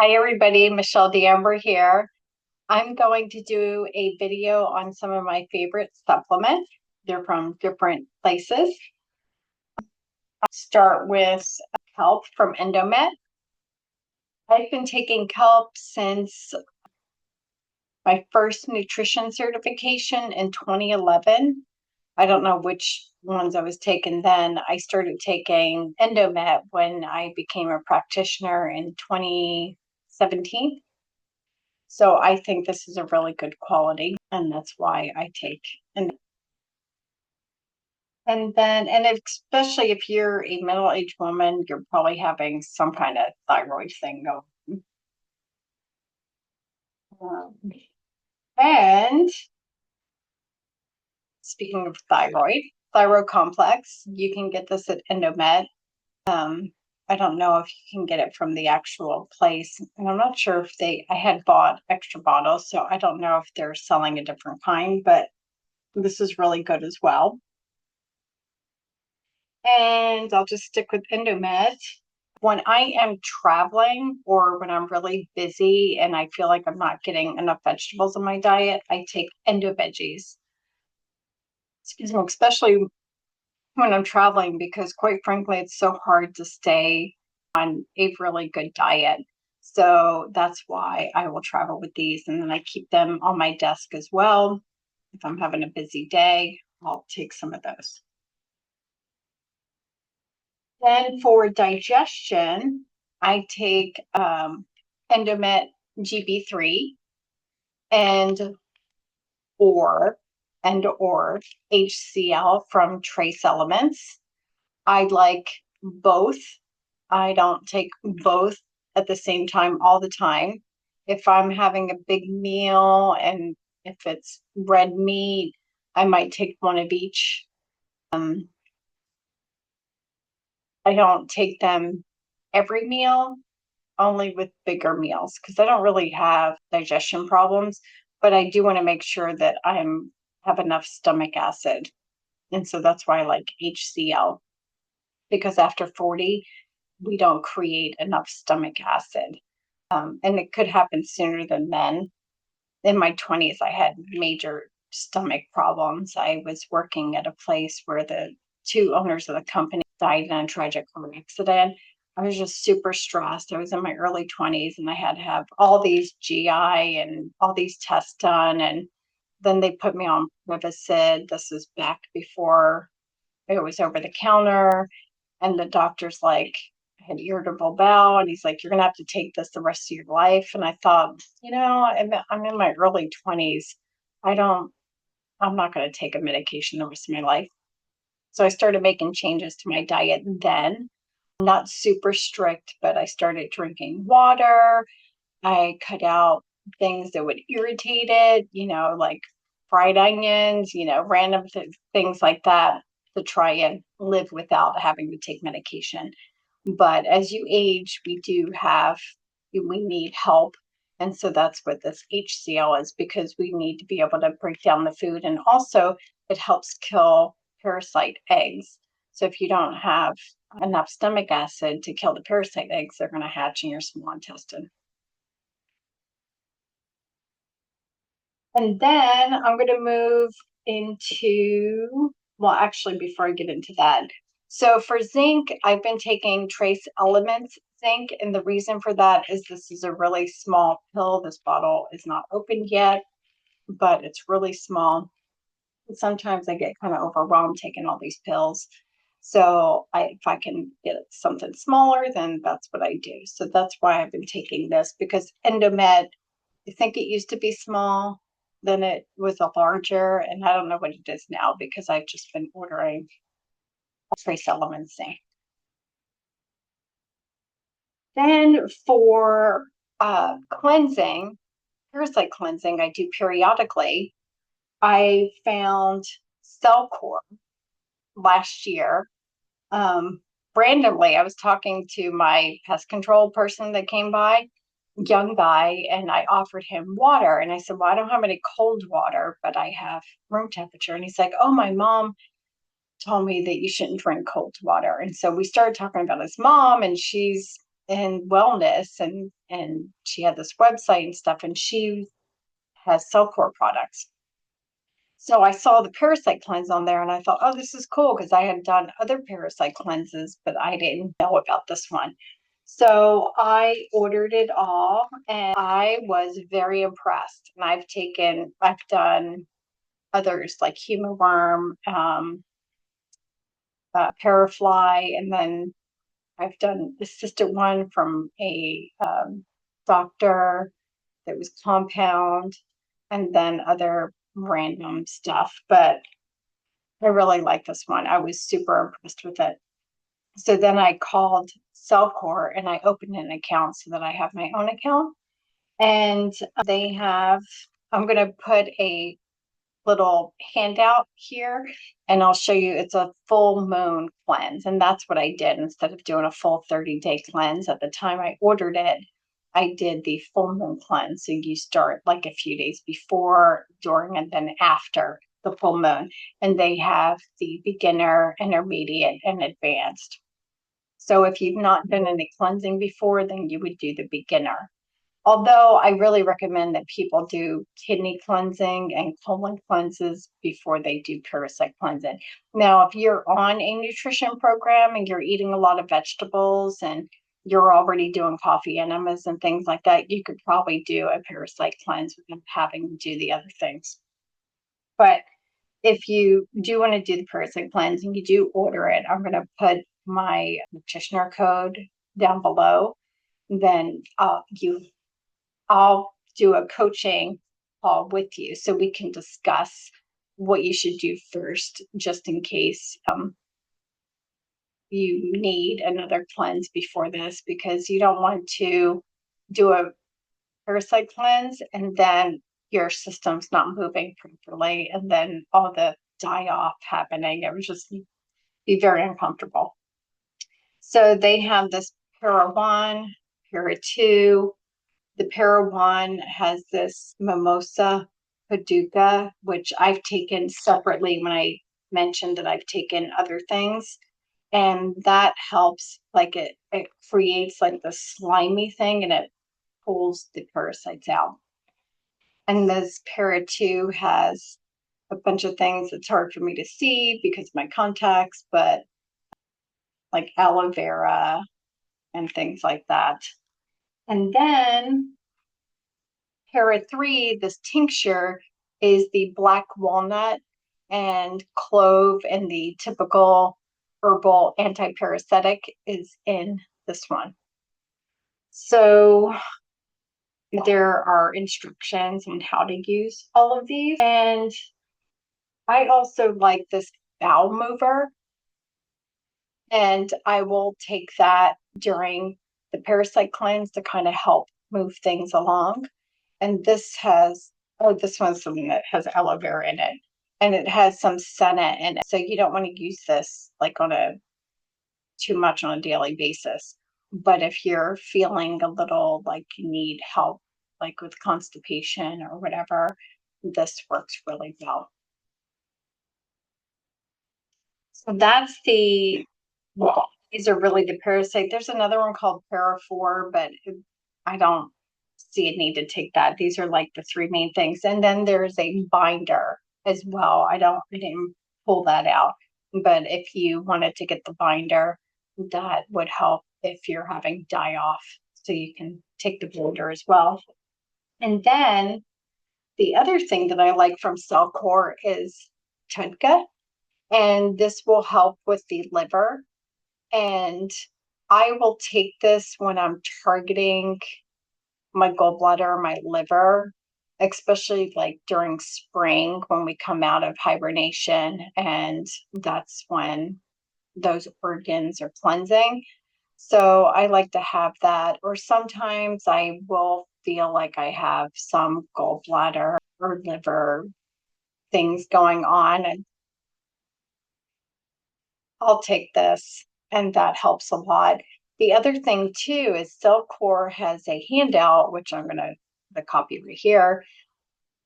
Hi everybody, Michelle D'Amber here. I'm going to do a video on some of my favorite supplements. They're from different places. I'll start with kelp from Endomet. I've been taking kelp since my first nutrition certification in 2011. I don't know which ones I was taking then. I started taking Endomet when I became a practitioner in 2017. So I think this is a really good quality, and that's why I take and especially if you're a middle-aged woman, you're probably having some kind of thyroid thing going. Um, and speaking of thyroid complex, you can get this at Endomet. Um, I don't know if you can get it from the actual place, and I'm not sure if I had bought extra bottles, so I don't know if they're selling a different kind, but this is really good as well. And I'll just stick with Endomet. When I am traveling or when I'm really busy and I feel like I'm not getting enough vegetables in my diet, I take Endo veggies. Excuse me, especially when I'm traveling because quite frankly, it's so hard to stay on a really good diet. So that's why I will travel with these and then I keep them on my desk as well. If I'm having a busy day, I'll take some of those. Then for digestion, I take Endomet GB3 and or or HCl from Trace Elements. I like both. I don't take both at the same time all the time. If I'm having a big meal and if it's red meat, I might take one of each. I don't take them every meal, only with bigger meals because I don't really have digestion problems, but I do want to make sure that I'm have enough stomach acid. And so that's why I like HCl because after 40, we don't create enough stomach acid. And it could happen sooner than men. In my 20s, I had major stomach problems. I was working at a place where the two owners of the company died in a tragic car accident. I was just super stressed. I was in my early 20s and I had to have all these GI and all these tests done. And then they put me on Prevacid. This is back before it was over the counter. And the doctor's like, I had irritable bowel. And he's like, you're going to have to take this the rest of your life. And I thought, I'm in my early 20s. I don't, I'm not going to take a medication the rest of my life. So I started making changes to my diet then, not super strict, but I started drinking water. I cut out things that would irritate it, like fried onions, random things like that to try and live without having to take medication. But as you age, we need help. And so that's what this HCl is because we need to be able to break down the food. And also, it helps kill parasite eggs. So if you don't have enough stomach acid to kill the parasite eggs, they're going to hatch in your small intestine. And then I'm going to move into, well, actually, before I get into that. So for zinc, I've been taking Trace Elements zinc. And the reason for that is this is a really small pill. This bottle is not opened yet, but it's really small. And sometimes I get kind of overwhelmed taking all these pills. So if I can get something smaller, then that's what I do. So that's why I've been taking this because Endomet, I think it used to be small, then it was a larger, and I don't know what it is now because I've just been ordering Trace Elements zinc. Then for cleansing, parasite cleansing, I do periodically. I found Cellcore last year. Randomly, I was talking to my pest control person that came by, young guy, and I offered him water. And I said, well, I don't have any cold water, but I have room temperature. And he's like, oh, my mom told me that you shouldn't drink cold water. And so we started talking about his mom, and she's in wellness, and she had this website and stuff, and she has Cellcore products. So I saw the parasite cleanse on there and I thought, oh, this is cool, because I had done other parasite cleanses, but I didn't know about this one. So I ordered it all and I was very impressed. And I've done others like Humaworm, Parafly, and then I've done the sister one from a doctor that was compound, and then other random stuff. But I really like this one. I was super impressed with it. So then I called Cellcore and I opened an account so that I have my own account. And they have, I'm going to put a little handout here and I'll show you, it's a full moon cleanse. And that's what I did instead of doing a full 30-day cleanse. At the time I ordered it, I did the full moon cleanse. So you start like a few days before, during, and then after the full moon. And they have the beginner, intermediate, and advanced. So if you've not done any cleansing before, then you would do the beginner. Although I really recommend that people do kidney cleansing and colon cleanses before they do parasite cleansing. Now, if you're on a nutrition program and you're eating a lot of vegetables and you're already doing coffee enemas and things like that, you could probably do a parasite cleanse without having to do the other things. But if you do want to do the parasite cleanse and you do order it, I'm going to put my practitioner code down below. Then I'll do a coaching call with you so we can discuss what you should do first, just in case you need another cleanse before this, because you don't want to do a parasite cleanse and then your system's not moving properly and then all the die off happening. It would just be very uncomfortable. So they have this Para 1, Para 2. The Para 1 has this Mimosa Paducah, which I've taken separately when I mentioned that I've taken other things. And that helps, like it creates like the slimy thing and it pulls the parasites out. And this Para 2 has a bunch of things that's hard for me to see because of my contacts, but like aloe vera and things like that. And then Para 3, this tincture, is the black walnut and clove, and the typical herbal anti-parasitic is in this one. So there are instructions on how to use all of these. And I also like this bowel mover, and I will take that during the parasite cleanse to kind of help move things along. And this has, oh, this one's something that has aloe vera in it, and it has some senna in it. So you don't want to use this like too much on a daily basis. But if you're feeling a little like you need help, like with constipation or whatever, this works really well. So that's these are really the parasite. There's another one called Para 4, but I don't see a need to take that. These are like the three main things. And then there's a binder as well. I didn't pull that out. But if you wanted to get the binder, that would help if you're having die off. So you can take the binder as well. And then the other thing that I like from Cellcore is Tudka. And this will help with the liver. And I will take this when I'm targeting my gallbladder, my liver, especially like during spring when we come out of hibernation. And that's when those organs are cleansing. So I like to have that. Or sometimes I will feel like I have some gallbladder or liver things going on, and I'll take this, and that helps a lot. The other thing too is Cellcore has a handout, which I'm going to the copy right here,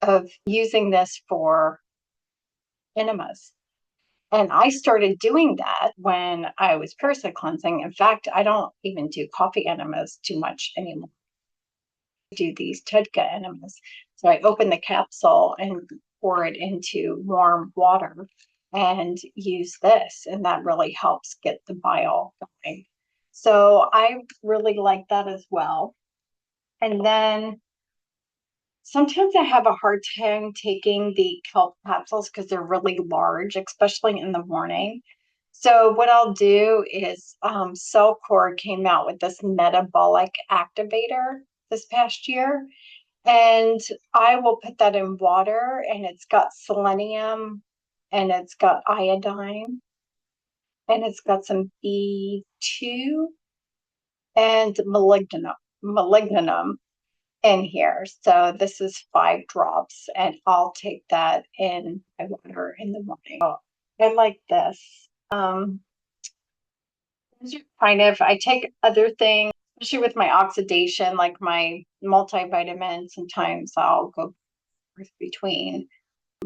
of using this for enemas. And I started doing that when I was parasite cleansing. In fact, I don't even do coffee enemas too much anymore. I do these TEDCA enemas. So I open the capsule and pour it into warm water and use this. And that really helps get the bile going. So I really like that as well. And then sometimes I have a hard time taking the kelp capsules because they're really large, especially in the morning. So what I'll do is Cellcore came out with this metabolic activator this past year, and I will put that in water, and it's got selenium, and it's got iodine, and it's got some B2 and molybdenum in here. So this is 5 drops, and I'll take that in my water in the morning. Oh, I like this. Kind of, I take other things, especially with my oxidation, like my multivitamins. Sometimes I'll go between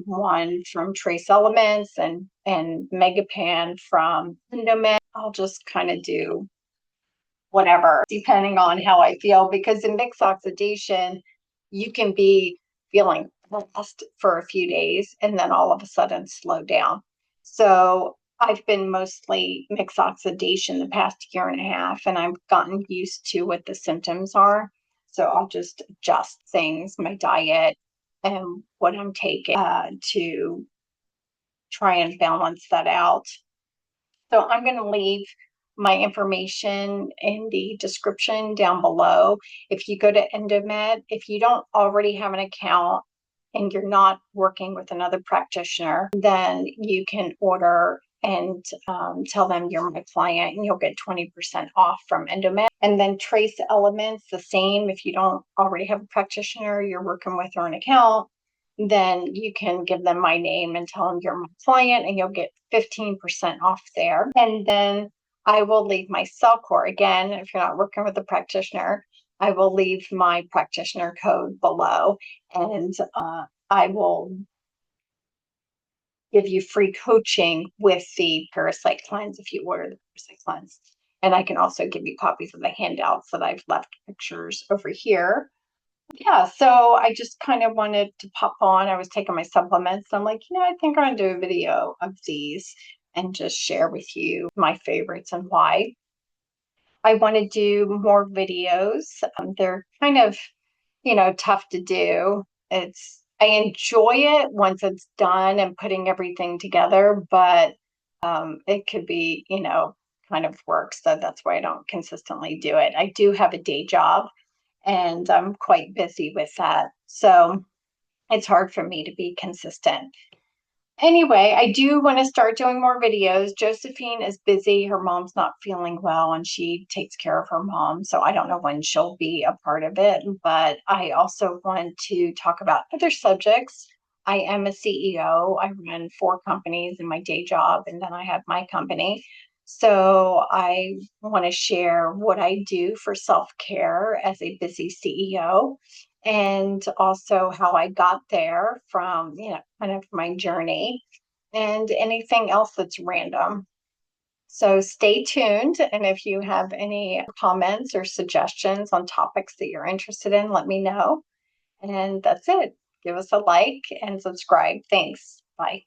one from Trace Elements and Megapan from Endomed. I'll just kind of do whatever, depending on how I feel, because in mixed oxidation, you can be feeling fast for a few days and then all of a sudden slow down. So I've been mostly mixed oxidation the past year and a half, and I've gotten used to what the symptoms are. So I'll just adjust things, my diet, and what I'm taking to try and balance that out. So I'm going to leave my information in the description down below. If you go to Endomed, if you don't already have an account and you're not working with another practitioner, then you can order and tell them you're my client, and you'll get 20% off from Endomed. And then Trace Elements, the same. If you don't already have a practitioner you're working with or an account, then you can give them my name and tell them you're my client, and you'll get 15% off there. And then I will leave my Cellcore. Again, if you're not working with a practitioner, I will leave my practitioner code below, and I will give you free coaching with the parasite cleanse if you order the parasite cleanse. And I can also give you copies of the handouts that I've left pictures over here. Yeah, so I just kind of wanted to pop on. I was taking my supplements. I'm like, I think I'm going to do a video of these and just share with you my favorites and why. I want to do more videos. They're kind of, tough to do. I enjoy it once it's done and putting everything together, but it could be, kind of work. So that's why I don't consistently do it. I do have a day job, and I'm quite busy with that. So it's hard for me to be consistent. Anyway, I do want to start doing more videos. Josephine is busy. Her mom's not feeling well, and she takes care of her mom. So I don't know when she'll be a part of it. But I also want to talk about other subjects. I am a CEO. I run 4 companies in my day job, and then I have my company. So I want to share what I do for self-care as a busy CEO, and also how I got there from, kind of my journey, and anything else that's random. So stay tuned. And if you have any comments or suggestions on topics that you're interested in, let me know. And that's it. Give us a like and subscribe. Thanks. Bye.